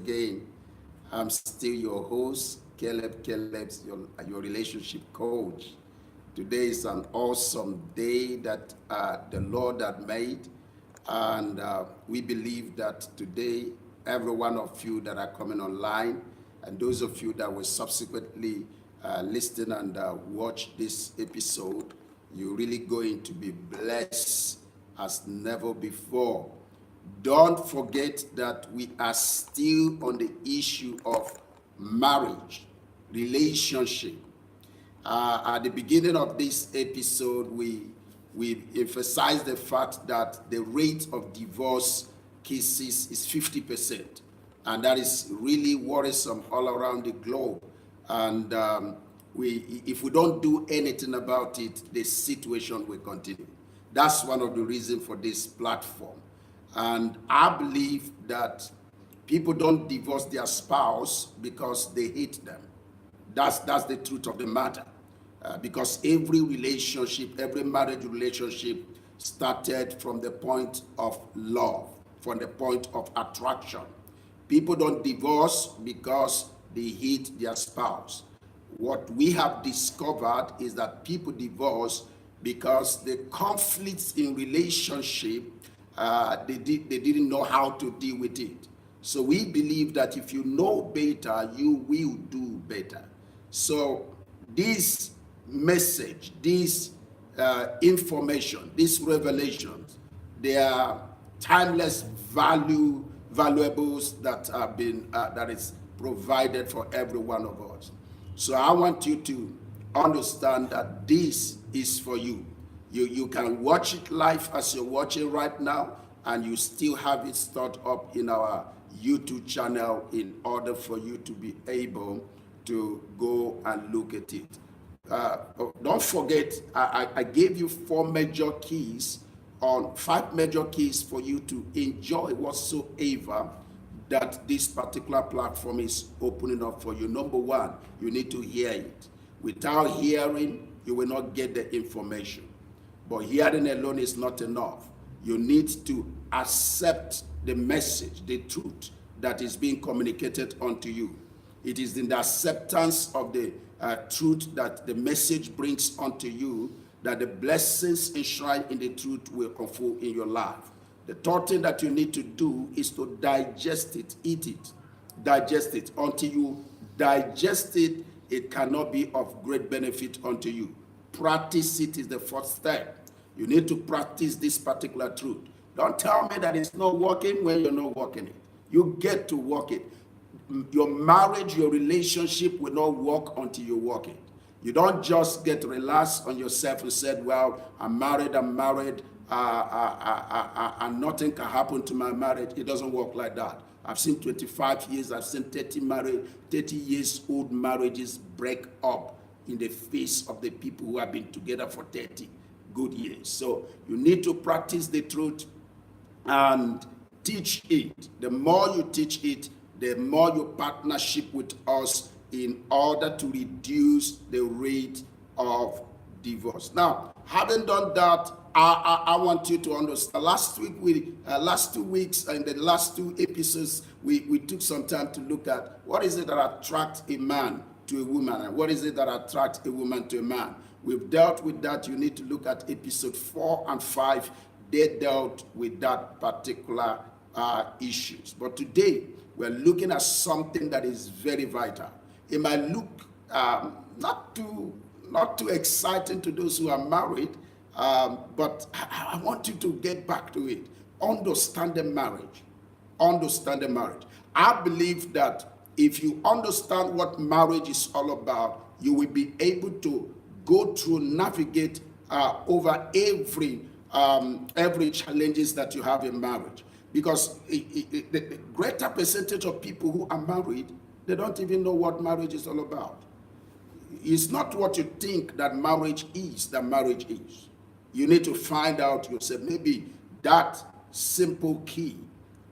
again. I'm still your host, Caleb's your relationship coach. Today is an awesome day that the Lord had made, and we believe that today, every one of you that are coming online, and those of you that will subsequently listen and watch this episode, you're really going to be blessed as never before. Don't forget that we are still on the issue of marriage, relationship. At the beginning of this episode, we emphasized the fact that the rate of divorce cases is 50%, and that is really worrisome all around the globe. And if we don't do anything about it, the situation will continue. That's one of the reasons for this platform. And I believe that people don't divorce their spouse because they hate them. That's the truth of the matter. Because every relationship, every marriage relationship started from the point of love, from the point of attraction. People don't divorce because they hate their spouse. What we have discovered is that people divorce because the conflicts in relationship, they didn't know how to deal with it. So we believe that if you know better, you will do better. So this message, this information, these revelations, they are timeless valuables that have been that is provided for every one of us. So I want you to understand that this is for you. You can watch it live as you're watching right now, and you still have it stored up in our YouTube channel in order for you to be able to go and look at it. Don't forget, I gave you 5 major keys for you to enjoy whatsoever that this particular platform is opening up for you. Number one, you need to hear it. Without hearing, you will not get the information. But hearing alone is not enough. You need to accept the message, the truth that is being communicated unto you. It is in the acceptance of the truth that the message brings unto you that the blessings enshrined in the truth will unfold in your life. The third thing that you need to do is to digest it, eat it, digest it. Until you digest it, it cannot be of great benefit unto you. Practice it is the first step. You need to practice this particular truth. Don't tell me that it's not working when you're not working it. You get to work it. Your marriage, your relationship will not work until you work it. You don't just get relaxed on yourself and said, well, I'm married, and nothing can happen to my marriage. It doesn't work like that. I've seen 25 years, I've seen 30 years old marriages break up in the face of the people who have been together for 30 good years. So you need to practice the truth and teach it. The more you teach it, the more you partnership with us in order to reduce the rate of divorce. Now, having done that, I want you to understand. Last 2 weeks, and the last 2 episodes, we took some time to look at what is it that attracts a man to a woman, and what is it that attracts a woman to a man. We've dealt with that. You need to look at episode 4 and 5. They dealt with that particular issues. But today, we're looking at something that is very vital. It might look not too exciting to those who are married, but I want you to get back to it. Understanding marriage. Understanding marriage. I believe that if you understand what marriage is all about, you will be able to go through, navigate over every challenges that you have in marriage. Because the greater percentage of people who are married, they don't even know what marriage is all about. It's not what you think that marriage is. You need to find out yourself. Maybe that simple key,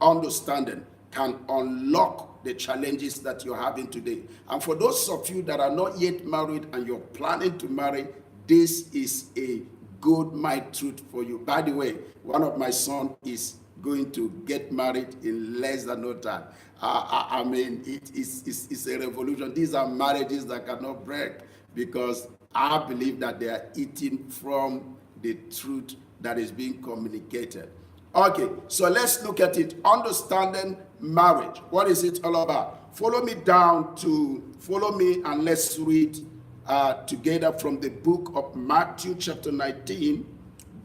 understanding, can unlock the challenges that you're having today. And for those of you that are not yet married and you're planning to marry, this is a good my truth for you. By the way, one of my sons is going to get married in less than no time. I mean, it's a revolution. These are marriages that cannot break because I believe that they are eating from the truth that is being communicated. Okay, so let's look at it. Understanding marriage. What is it all about? Follow me and let's read together from the book of Matthew chapter 19.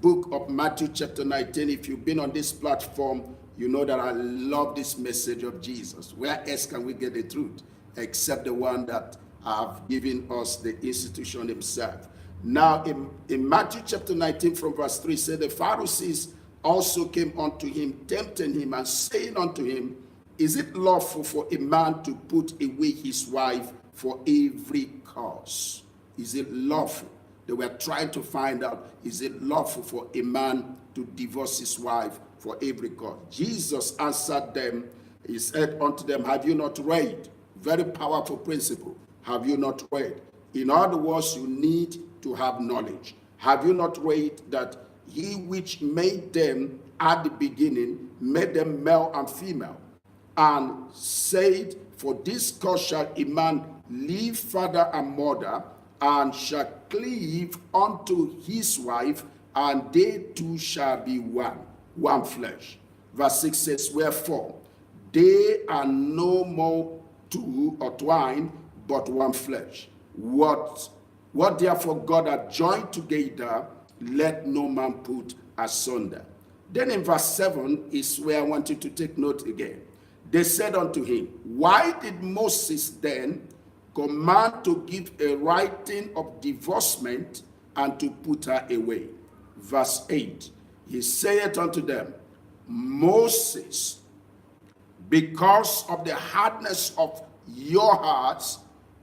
Book of Matthew chapter 19. If you've been on this platform, you know that I love this message of Jesus. Where else can we get the truth except the one that have given us the institution himself? Now in Matthew chapter 19 from verse 3 said, the Pharisees also came unto him, tempting him and saying unto him, is it lawful for a man to put away his wife for every cause? Is it lawful? They were trying to find out, is it lawful for a man to divorce his wife for every cause? Jesus answered them. He said unto them, have you not read? Very powerful principle. Have you not read? In other words, you need to have knowledge. Have you not read that he which made them at the beginning made them male and female, and said, for this cause shall a man leave father and mother, and shall cleave unto his wife, and they two shall be one flesh. Verse 6 says, wherefore they are no more two or twine, but one flesh. What therefore God hath joined together, let no man put asunder. Then in verse 7 is where I want you to take note again. They said unto him, why did Moses then command to give a writing of divorcement and to put her away? Verse 8, he saith unto them, Moses, because of the hardness of your hearts,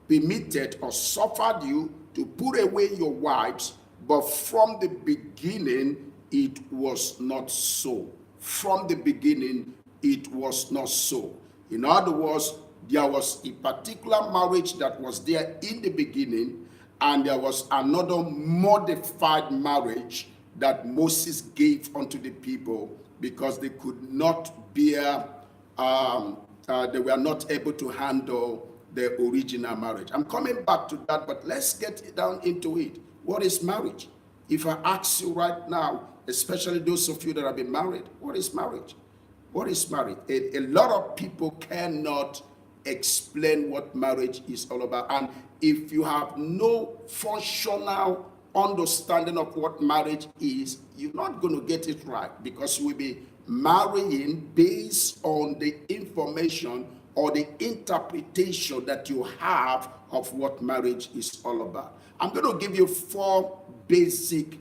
permitted or suffered you to put away your wives, but from the beginning it was not so. From the beginning it was not so. In other words, there was a particular marriage that was there in the beginning, and there was another modified marriage that Moses gave unto the people because they could not bear, they were not able to handle the original marriage. I'm coming back to that, but let's get down into it. What is marriage? If I ask you right now, especially those of you that have been married, what is marriage? What is marriage? A lot of people cannot explain what marriage is all about. And if you have no functional understanding of what marriage is, you're not going to get it right, because you will be marrying based on the information or the interpretation that you have of what marriage is all about. I'm going to give you four basic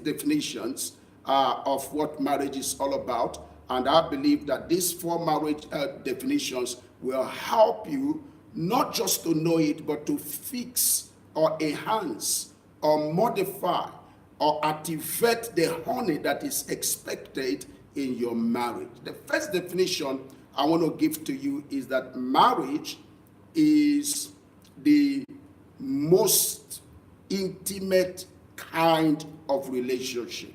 definitions of what marriage is all about. And I believe that these four marriage definitions will help you not just to know it, but to fix or enhance or modify or activate the honey that is expected in your marriage. The first definition I want to give to you is that marriage is the most intimate kind of relationship.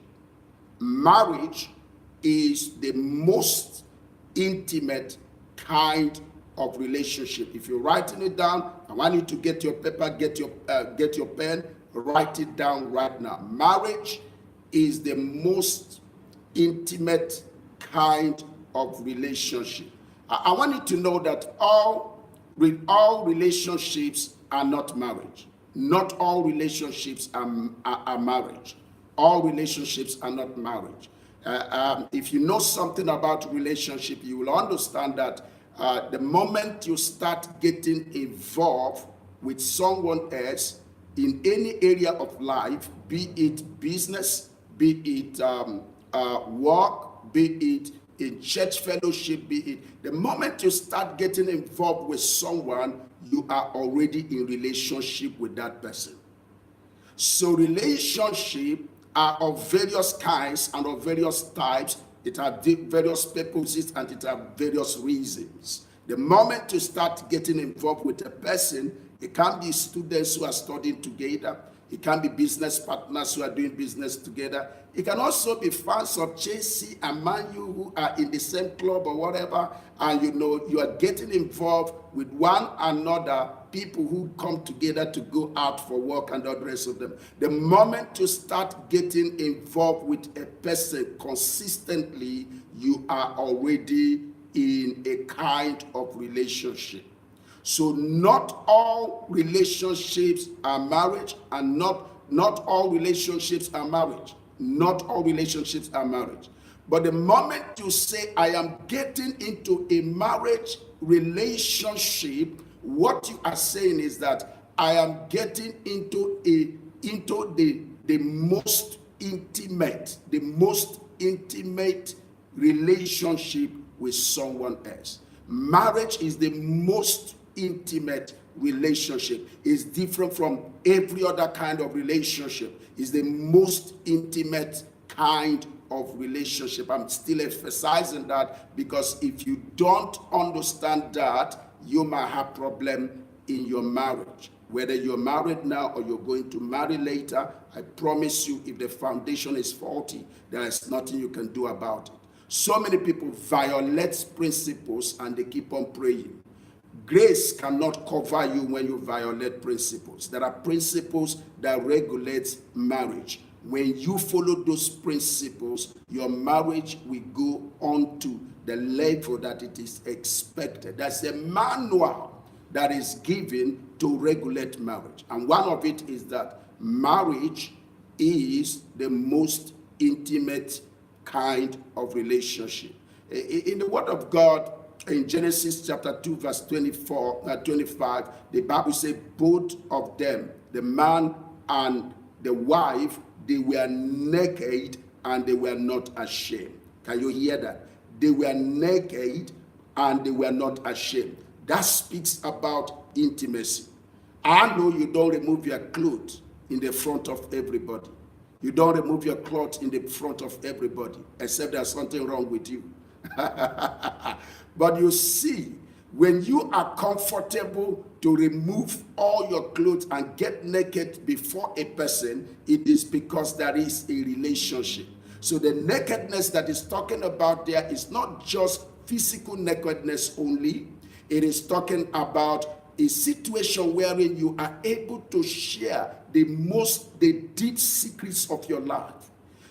Marriage is the most intimate kind of relationship. If you're writing it down, I want you to get your paper, get your pen, write it down right now. Marriage is the most intimate kind of relationship. I want you to know that all relationships are not marriage. Not all relationships are marriage. All relationships are not marriage. If you know something about relationship, you will understand that the moment you start getting involved with someone else in any area of life, be it business, be it work, be it in church fellowship, be it, the moment you start getting involved with someone, you are already in relationship with that person. So relationships are of various kinds and of various types. It has various purposes and it has various reasons. The moment you start getting involved with a person, it can be students who are studying together, It can be business partners who are doing business together. It can also be fans of Chelsea and Man U who are in the same club or whatever, and you are getting involved with one another, people who come together to go out for work and all the rest of them. The moment you start getting involved with a person consistently, you are already in a kind of relationship. So not all relationships are marriage, and not all relationships are marriage. Not all relationships are marriage. But the moment you say, I am getting into a marriage relationship, what you are saying is that I am getting into the most intimate relationship with someone else. Marriage is the most intimate relationship. It's different from every other kind of relationship. It's the most intimate kind of relationship. I'm still emphasizing that, because if you don't understand that, you might have problem in your marriage. Whether you're married now or you're going to marry later, I promise you, if the foundation is faulty, there is nothing you can do about it. So many people violate principles and they keep on praying. Grace cannot cover you when you violate principles. There are principles that regulate marriage. When you follow those principles, your marriage will go on to the level that it is expected. There's a manual that is given to regulate marriage. And one of it is that marriage is the most intimate kind of relationship. In the Word of God, in Genesis chapter 2, verse 25, the Bible says both of them, the man and the wife, they were naked and they were not ashamed. Can you hear that? They were naked and they were not ashamed. That speaks about intimacy. I know you don't remove your clothes in the front of everybody. You don't remove your clothes in the front of everybody, except there's something wrong with you. But you see, when you are comfortable to remove all your clothes and get naked before a person, it is because there is a relationship. So the nakedness that is talking about there is not just physical nakedness only. It is talking about a situation wherein you are able to share the deep secrets of your life.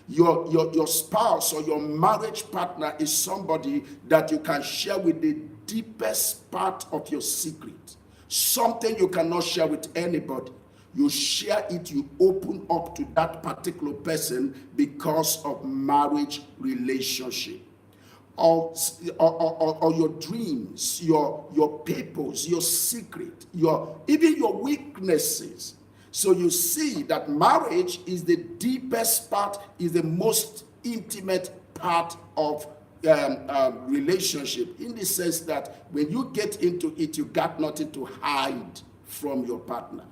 Your spouse or your marriage partner is somebody that you can share with the deepest part of your secret. Something you cannot share with anybody. You share it, you open up to that particular person because of marriage relationship. Or your dreams, your purpose, your secret, even your weaknesses. So you see that marriage is the deepest part, is the most intimate part of relationship, in the sense that when you get into it, you got nothing to hide from your partner.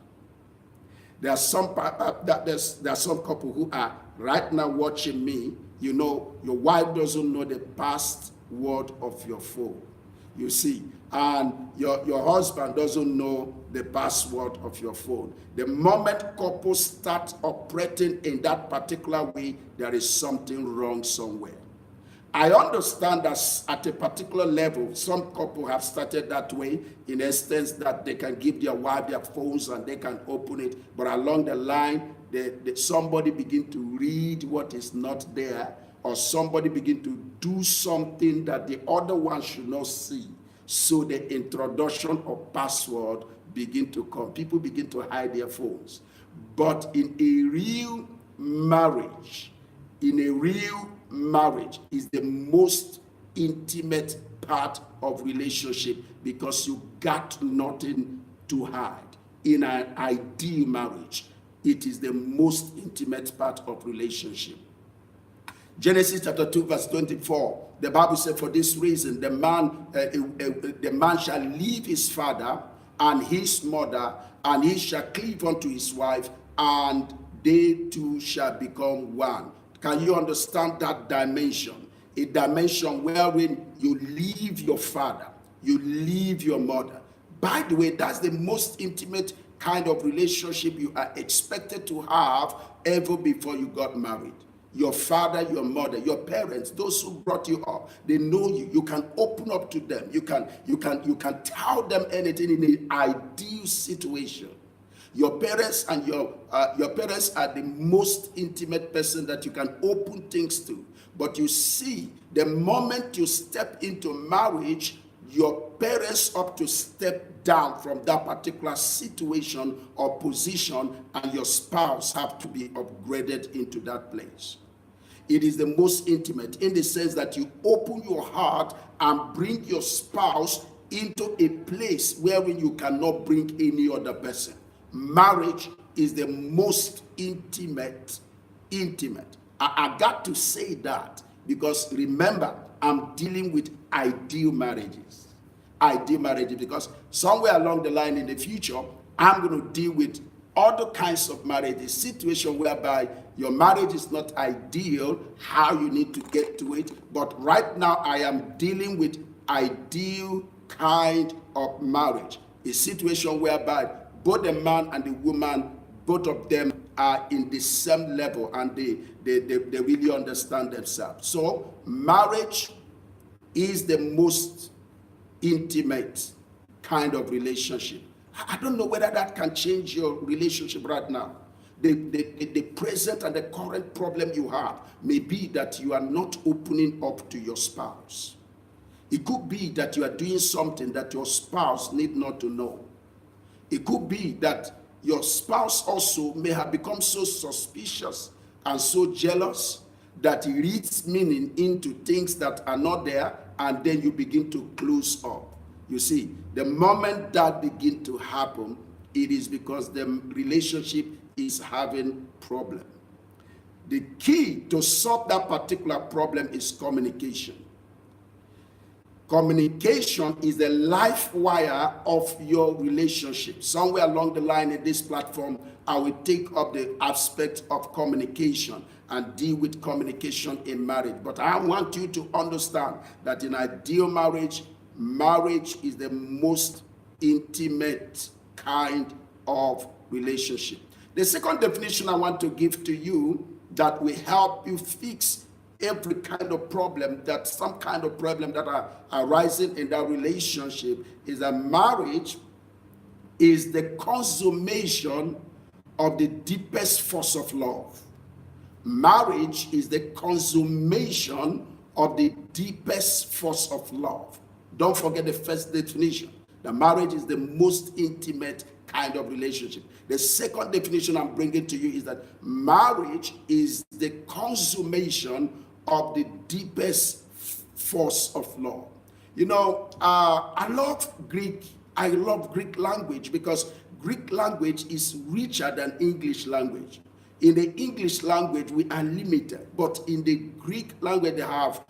There are some couple who are right now watching me. You know, your wife doesn't know the password of your phone. You see, and your husband doesn't know the password of your phone. The moment couples start operating in that particular way, there is something wrong somewhere. I understand that at a particular level, some couple have started that way, in a sense that they can give their wife their phones and they can open it, but along the line, somebody begin to read what is not there, or somebody begin to do something that the other one should not see. So the introduction of password begin to come. People begin to hide their phones. But in a real marriage is the most intimate part of relationship, because you got nothing to hide. In an ideal marriage, it is the most intimate part of relationship. Genesis chapter 2 verse 24, the Bible said, for this reason the man shall leave his father and his mother, and he shall cleave unto his wife, and they two shall become one. Can you understand that dimension? A dimension wherein you leave your father, you leave your mother. By the way, that's the most intimate kind of relationship you are expected to have ever before you got married. Your father, your mother, your parents, those who brought you up, they know you. You can open up to them. You can tell them anything in an ideal situation. Your parents and your parents are the most intimate person that you can open things to. But you see, the moment you step into marriage, your parents have to step down from that particular situation or position, and your spouse have to be upgraded into that place. It is the most intimate in the sense that you open your heart and bring your spouse into a place wherein you cannot bring any other person. Marriage is the most intimate. I got to say that because remember, I'm dealing with ideal marriages. Because somewhere along the line in the future, I'm going to deal with other kinds of marriages, situation whereby your marriage is not ideal, how you need to get to it. But right now, I am dealing with ideal kind of marriage, a situation whereby both the man and the woman, both of them are in the same level and they really understand themselves. So marriage is the most intimate kind of relationship. I don't know whether that can change your relationship right now. The present and the current problem you have may be that you are not opening up to your spouse. It could be that you are doing something that your spouse need not to know. It could be that your spouse also may have become so suspicious and so jealous that he reads meaning into things that are not there, and then you begin to close up. You see, the moment that begins to happen, it is because the relationship is having problem. The key to solve that particular problem is communication. Communication is the life wire of your relationship. Somewhere along the line in this platform, I will take up the aspect of communication and deal with communication in marriage. But I want you to understand that in ideal marriage, marriage is the most intimate kind of relationship. The second definition I want to give to you that will help you fix every kind of problem, that some kind of problem that are arising in that relationship, is that marriage is the consummation of the deepest force of love. Marriage is the consummation of the deepest force of love. Don't forget the first definition. The marriage is the most intimate kind of relationship. The second definition I'm bringing to you is that marriage is the consummation of the deepest force of love. You know, I love Greek language because Greek language is richer than English language. In the English language, we are limited, but in the Greek language, they have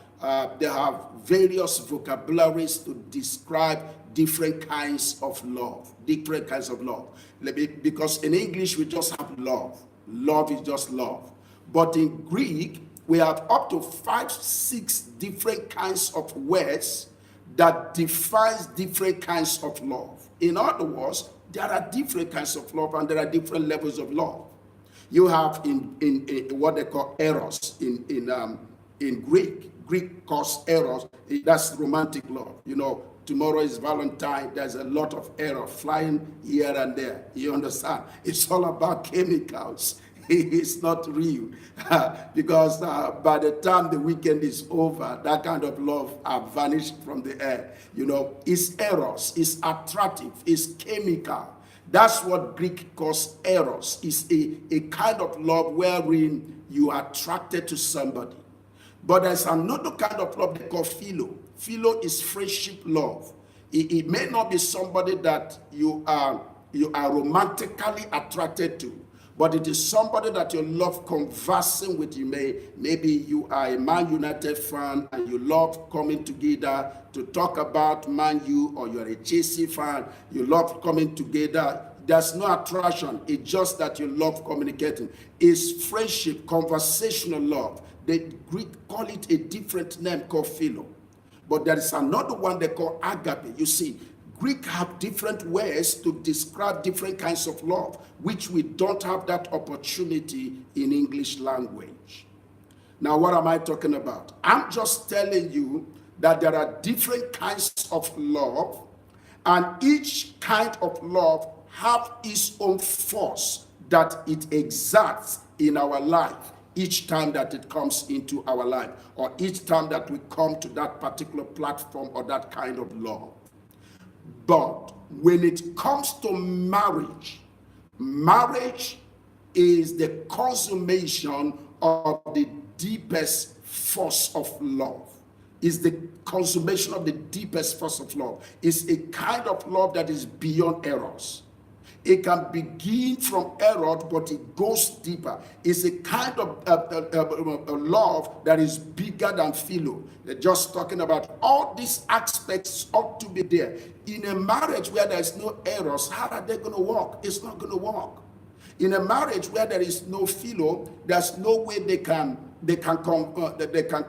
various vocabularies to describe different kinds of love. Because in English, we just have love. Love is just love. But in Greek, we have up to 5-6 different kinds of words that defines different kinds of love. In other words, there are different kinds of love and there are different levels of love. You have in what they call eros in Greek calls eros. That's romantic love. You know, tomorrow is Valentine. There's a lot of eros flying here and there. You understand? It's all about chemicals. It's not real because by the time the weekend is over, that kind of love have vanished from the air. You know, it's eros, it's attractive, it's chemical. That's what Greek calls eros. It's a kind of love wherein you are attracted to somebody. But there's another kind of love they call philo. Philo is friendship love. It may not be somebody that you are romantically attracted to, but it is somebody that you love conversing with. Maybe you are a Man United fan and you love coming together to talk about Man U, or you're a Chelsea fan, you love coming together. There's no attraction. It's just that you love communicating. It's friendship, conversational love. The Greek call it a different name called philo. But there is another one they call agape. You see, Greek have different ways to describe different kinds of love, which we don't have that opportunity in English language. Now, what am I talking about? I'm just telling you that there are different kinds of love, and each kind of love have its own force that it exerts in our life each time that it comes into our life, or each time that we come to that particular platform or that kind of love. But when it comes to marriage, marriage is the consummation of the deepest force of love. Is the consummation of the deepest force of love. It's a kind of love that is beyond errors. It can begin from error, but it goes deeper. It's a kind of love that is bigger than philo. They're just talking about all these aspects ought to be there. In a marriage where there's no errors, how are they going to work? It's not going to work. In a marriage where there is no philo, there's no way they can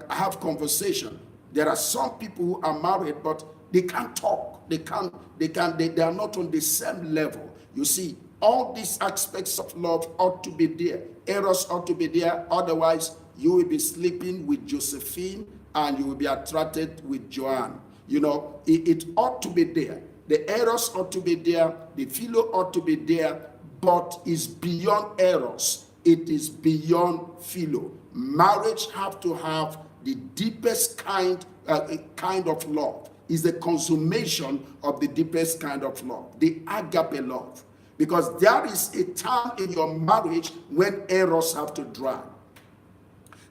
have conversation. There are some people who are married, but they can't talk. They are not on the same level. You see, all these aspects of love ought to be there. Eros ought to be there. Otherwise, you will be sleeping with Josephine and you will be attracted with Joanne. You know, it ought to be there. The Eros ought to be there. The philo ought to be there. But it's beyond Eros. It is beyond philo. Marriage have to have the deepest kind of love. Is the consummation of the deepest kind of love, the agape love. Because there is a time in your marriage when errors have to dry.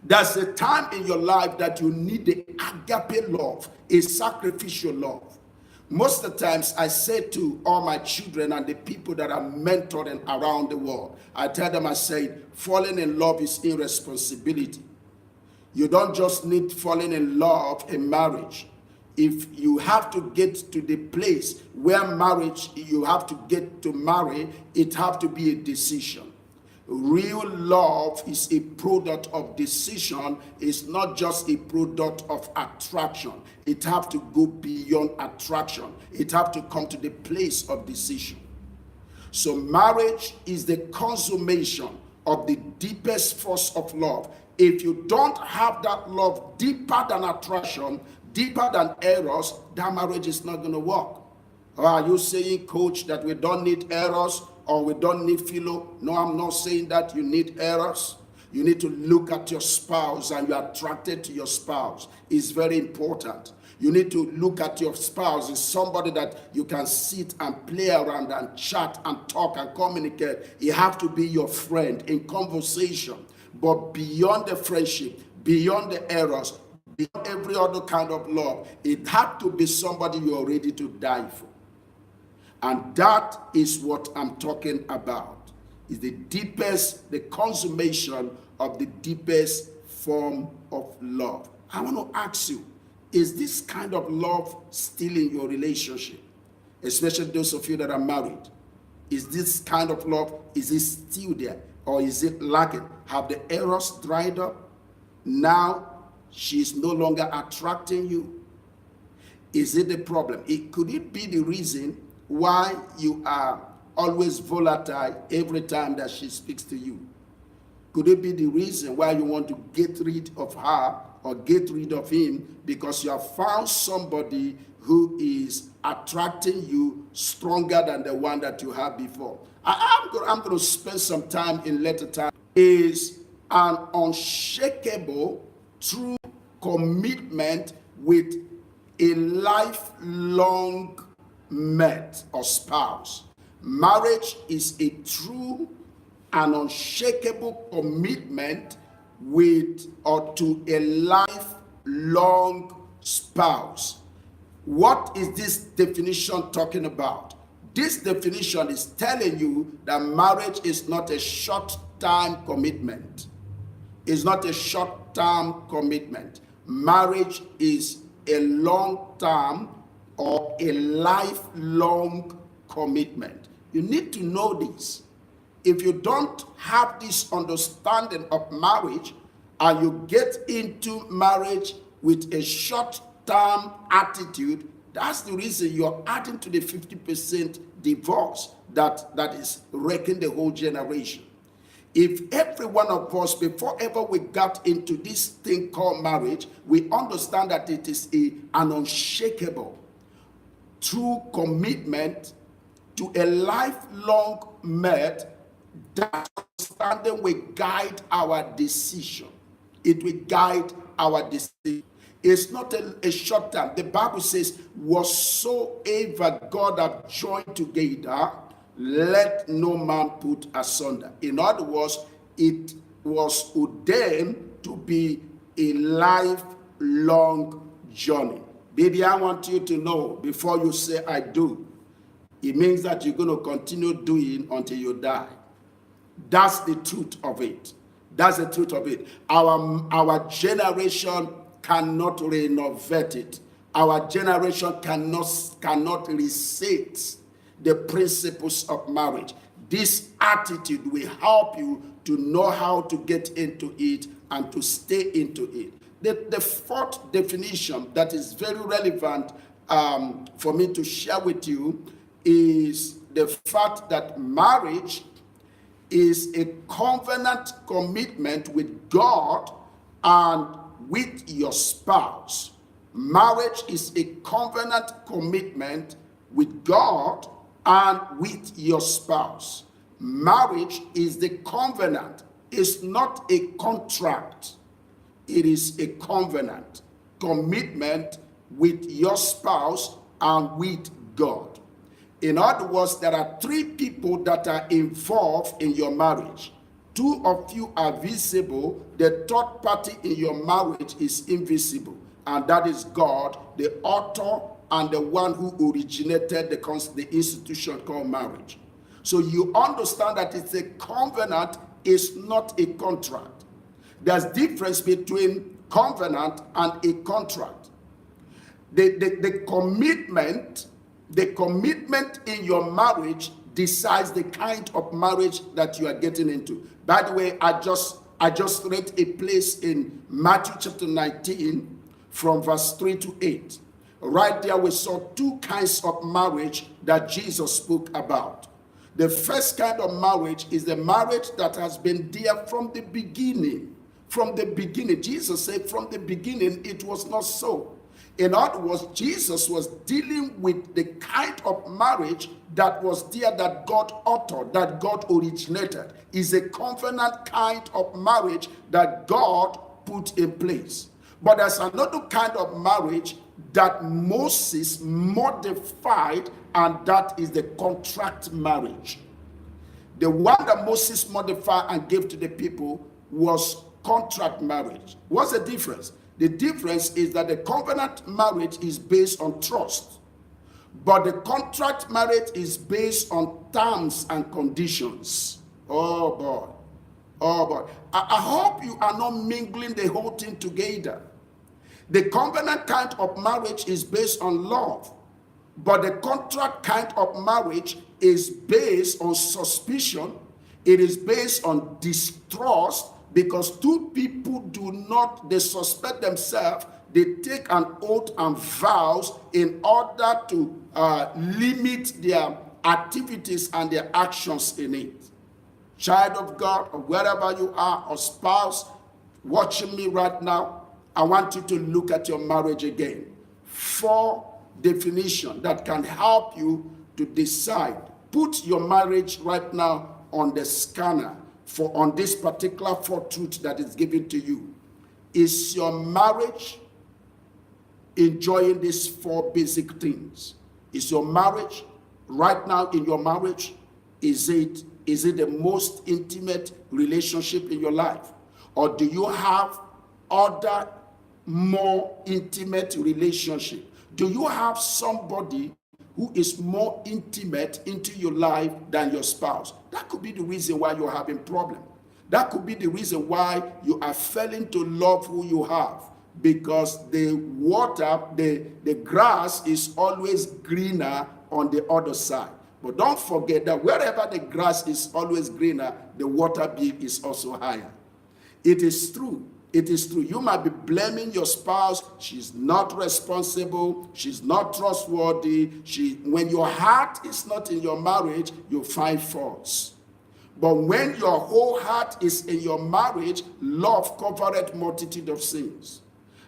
There's a time in your life that you need the agape love, a sacrificial love. Most of the times I say to all my children and the people that are mentoring around the world, I tell them, I say, falling in love is irresponsibility. You don't just need falling in love in marriage. If you have to get to the place where marriage, you have to get to marry, it have to be a decision. Real love is a product of decision. It's not just a product of attraction. It have to go beyond attraction. It have to come to the place of decision. So marriage is the consummation of the deepest force of love. If you don't have that love deeper than attraction, deeper than eros, that marriage is not going to work. Or are you saying, coach, that we don't need eros or we don't need philo? No, I'm not saying that. You need eros. You need to look at your spouse and you're attracted to your spouse. It's very important. You need to look at your spouse as somebody that you can sit and play around and chat and talk and communicate. You have to be your friend in conversation. But beyond the friendship, beyond the eros, beyond every other kind of love, it had to be somebody you are ready to die for. And that is what I'm talking about. Is the deepest, the consummation of the deepest form of love. I want to ask you, is this kind of love still in your relationship? Especially those of you that are married. Is this kind of love, is it still there? Or is it lacking? Have the eros dried up? Now she's no longer attracting you. Is it the problem? Could it be the reason why you are always volatile every time that she speaks to you? Could it be the reason why you want to get rid of her or get rid of him because you have found somebody who is attracting you stronger than the one that you had before? I'm going to spend some time in later time. Is an unshakable, true commitment with a lifelong mate or spouse. Marriage is a true and unshakable commitment with or to a lifelong spouse. What is this definition talking about? This definition is telling you that marriage is not a short-term commitment. It's not a short-term commitment. Marriage is a long-term or a lifelong commitment. You need to know this. If you don't have this understanding of marriage and you get into marriage with a short-term attitude, That's the reason you're adding to the 50% divorce that is wrecking the whole generation. If every one of us, before ever we got into this thing called marriage, we understand that it is an unshakable, true commitment to a lifelong marriage, that understanding will guide our decision. It will guide our decision. It's not a short term. The Bible says, whatsoever God have joined together, let no man put asunder. In other words, it was ordained to be a lifelong journey. Baby, I want you to know, before you say I do, it means that you're going to continue doing until you die. That's the truth of it. That's the truth of it. Our generation cannot renovate it. Our generation cannot reset the principles of marriage. This attitude will help you to know how to get into it and to stay into it. The fourth definition that is very relevant for me to share with you is the fact that marriage is a covenant commitment with God and with your spouse. Marriage is a covenant commitment with God and with your spouse. Marriage is the covenant. It's not a contract. It is a covenant commitment with your spouse and with God. In other words, there are three people that are involved in your marriage. Two of you are visible. The third party in your marriage is invisible. And that is God, the author and the one who originated the institution called marriage. So you understand that it's a covenant, it's not a contract. There's difference between covenant and a contract. The commitment in your marriage decides the kind of marriage that you are getting into. By the way, I just read a place in Matthew chapter 19 from verse 3 to 8. Right there we saw two kinds of marriage that Jesus spoke about. The first kind of marriage is the marriage that has been there from the beginning. From the beginning. Jesus said from the beginning it was not so. In other words, Jesus was dealing with the kind of marriage that was there, that God authored, that God originated. Is a covenant kind of marriage that God put in place. But there's another kind of marriage that Moses modified, and that is the contract marriage. The one that Moses modified and gave to the people was contract marriage. What's the difference? The difference is that the covenant marriage is based on trust, but the contract marriage is based on terms and conditions. Oh boy. Oh boy. I hope you are not mingling the whole thing together. The covenant kind of marriage is based on love, but the contract kind of marriage is based on suspicion. It is based on distrust, because two people they suspect themselves, they take an oath and vows in order to limit their activities and their actions in it. Child of God, or wherever you are, or spouse watching me right now, I want you to look at your marriage again. 4 definitions that can help you to decide. Put your marriage right now on the scanner on this particular 4 truths that is given to you. Is your marriage enjoying these 4 basic things? Is your marriage right now, in your marriage, is it the most intimate relationship in your life? Or do you have other more intimate relationship? Do you have somebody who is more intimate into your life than your spouse? That could be the reason why you're having problem. That could be the reason why you are failing to love who you have, because the grass is always greener on the other side. But don't forget that wherever the grass is always greener, the water bill is also higher. It is true. It is true. You might be blaming your spouse. She's not responsible. She's not trustworthy. When your heart is not in your marriage, you find faults. But when your whole heart is in your marriage, love covereth multitude of sins.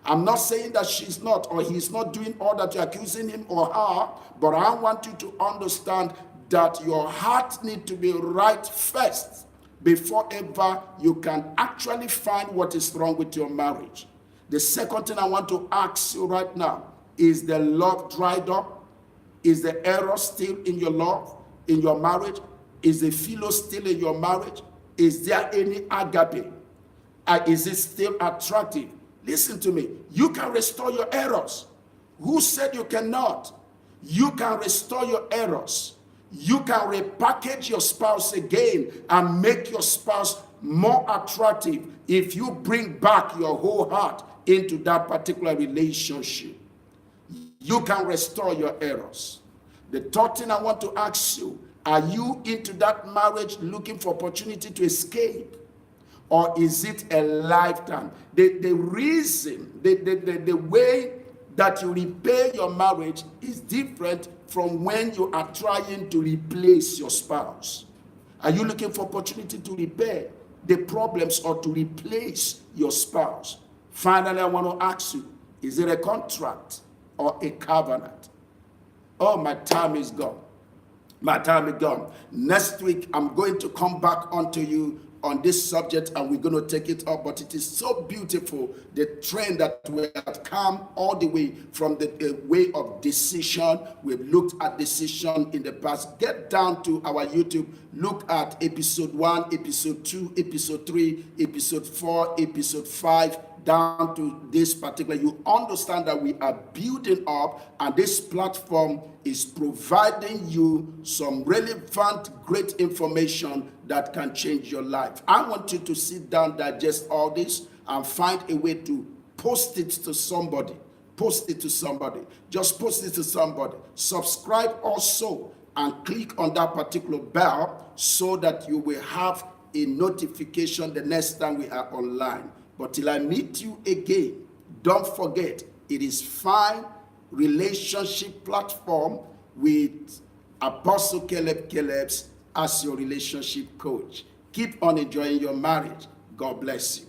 I'm not saying that she's not or he's not doing all that you're accusing him or her, but I want you to understand that your heart needs to be right first before ever you can actually find what is wrong with your marriage. The second thing I want to ask you right now, is the love dried up? Is the error still in your love, in your marriage? Is the philo still in your marriage? Is there any agape? Is it still attractive? Listen to me. You can restore your errors. Who said you cannot? You can restore your errors. You can repackage your spouse again and make your spouse more attractive if you bring back your whole heart into that particular relationship. You can restore your errors. The third thing I want to ask you, are you into that marriage looking for opportunity to escape? Or is it a lifetime? The reason, the way that you repair your marriage is different from when you are trying to replace your spouse. Are you looking for opportunity to repair the problems or to replace your spouse? Finally, I want to ask you, is it a contract or a covenant? Oh, my time is gone. My time is gone. Next week, I'm going to come back onto you on this subject and we're going to take it up, but it is so beautiful, the trend that we have come all the way from the way of decision. We've looked at decision in the past. Get down to our YouTube, look at episode 1, episode 2, episode 3, episode 4, episode 5, down to this particular. You understand that we are building up, and this platform is providing you some relevant, great information that can change your life. I want you to sit down, digest all this, and find a way to post it to somebody. Post it to somebody. Just post it to somebody. Subscribe also and click on that particular bell so that you will have a notification the next time we are online. But till I meet you again, don't forget, it is F.I.N.D relationship platform with Apostle Caleb as your relationship coach. Keep on enjoying your marriage. God bless you.